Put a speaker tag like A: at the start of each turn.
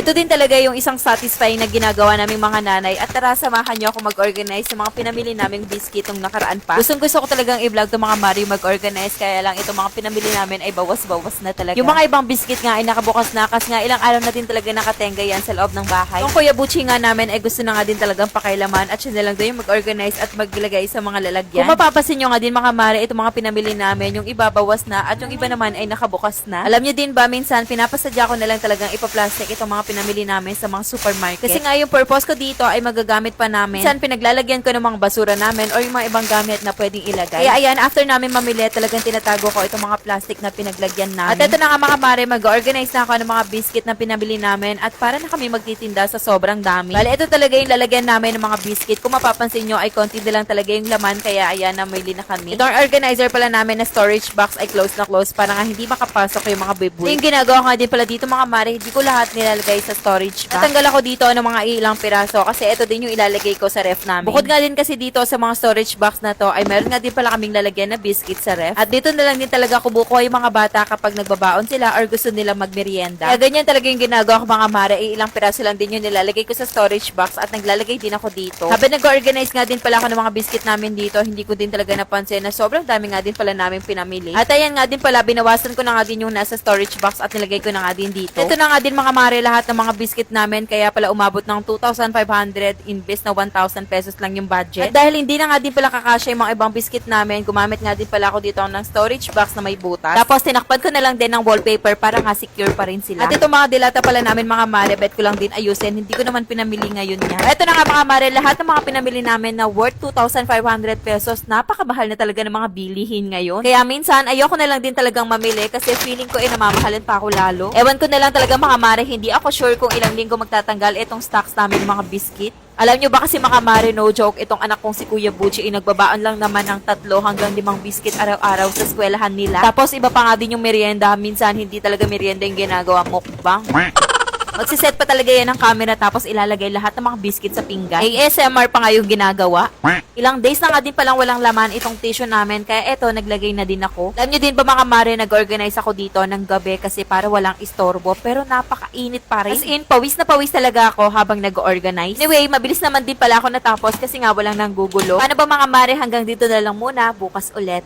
A: Ito din talaga yung isang satisfying na ginagawa naming mga nanay at tara samahan nyo ako mag-organize sa mga pinamili naming biscuit nung nakaraan pa. Gustong gusto ko talagang i-vlog itong mga Mario mag-organize kaya lang itong mga pinamili namin ay bawas-bawas na talaga. Yung mga ibang biscuit nga ay nakabukas na kasi nga ilang araw na din talaga nakatenga yan sa loob ng bahay. Yung Kuya Buchi nga namin ay gusto na nga din talagang pakailaman at siya na lang din yung mag-organize at maglagay sa mga lalagyan. Kung mapapasin nyo nga din mga Mare, itong mga pinamili namin, yung iba bawas na at yung iba naman ay nakabukas na. Alam nyo din ba, minsan pinapasadya ko na lang talagang ipaplastic itong mga pinamili namin sa mga supermarket. Kasi nga yung purpose ko dito ay magagamit pa namin. Minsan pinaglalagyan ko ng mga basura namin or yung mga ibang gamit na pwedeng ilagay. Kaya ayan, after namin mamili, talagang tinatago ko itong mga plastic na pinaglagyan namin. At ito na nga mga Mare, mag-organize na ako ng mga biscuit na pinabili namin at para na kami magtitinda sa sobrang dami. Bale, ito talaga yung lalagyan namin ng mga biscuit. Kung mapapansin nyo ay konti na lang talaga yung laman kaya ayan, namili na kami. Itong organizer pala namin na storage box ay close na close para nga hindi makapasok yung mga biboy. So, yung ginagawa ko nga din pala dito mga Mare, hindi ko lahat nilalagay sa storage box. Natanggal ako dito ng mga ilang piraso kasi ito din yung ilalagay ko sa ref namin. Bukod nga din kasi dito sa mga storage box na to ay meron nga din pala kaming lalagyan na biscuit sa ref. At dito na lang din talaga kumukuha yung mga bata kapag nagbabaon sila or gusto nila magmerienda. Kaya ganyan talaga yung ginagawa ko mga Mare, ilang piraso lang din yung nilalagay ko sa storage box at naglalagay din ako dito. Habang nag-organize nga din pala ako ng mga biscuit namin dito, hindi ko din talaga napansin na sobrang dami nga din pala namin pinamili. At ayan nga din pala, binawasan ko na nga din yung nasa storage box at nilagay ko na nga din dito. Ito na nga din mga Mare, lahat ng mga biscuit namin, kaya pala umabot ng 2,500 imbes na 1,000 pesos lang yung budget. At dahil hindi na nga din pala kakasya yung mga ibang biscuit namin, gumamit nga din pala ako dito ng storage box na may butas. Tapos tinakpan ko na lang din ng wallpaper para nga secure pa rin sila. At ito mga dilata pala namin mga Mare, bet ko lang din ayusin, hindi ko naman pinamili ngayon yan. Ito na nga mga Mare, lahat ng mga pinamili namin na worth 2,500 pesos, napakamahal na talaga ng mga bilihin ngayon. Kaya minsan, ayoko na lang din talagang mamili kasi feeling ko namamahalan pa ako lalo. Ewan ko na lang talaga mga Mare, hindi ako sure kung ilang linggo magtatanggal itong stocks namin mga biscuit. Alam nyo ba kasi mga Mare, no joke, itong anak kong si Kuya Buchi nagbabaan lang naman ng 3 hanggang 5 biscuit araw-araw sa eskwelahan nila. Tapos iba pa nga din yung merienda, minsan hindi talaga merienda yung ginagawa, mukbang. Magsiset pa talaga yan ng camera tapos ilalagay lahat ng mga biscuit sa pinggan. ASMR pa nga yung ginagawa. Ilang days na nga din palang walang laman itong tissue namin kaya eto naglagay na din ako. Alam nyo din ba mga Mare, nag-organize ako dito ng gabi kasi para walang istorbo pero napakainit pa rin. As in, pawis na pawis talaga ako habang nag-organize. Anyway, mabilis naman din pala ako natapos kasi nga walang nanggugulo. Paano ba mga Mare, hanggang dito na lang muna, bukas ulit.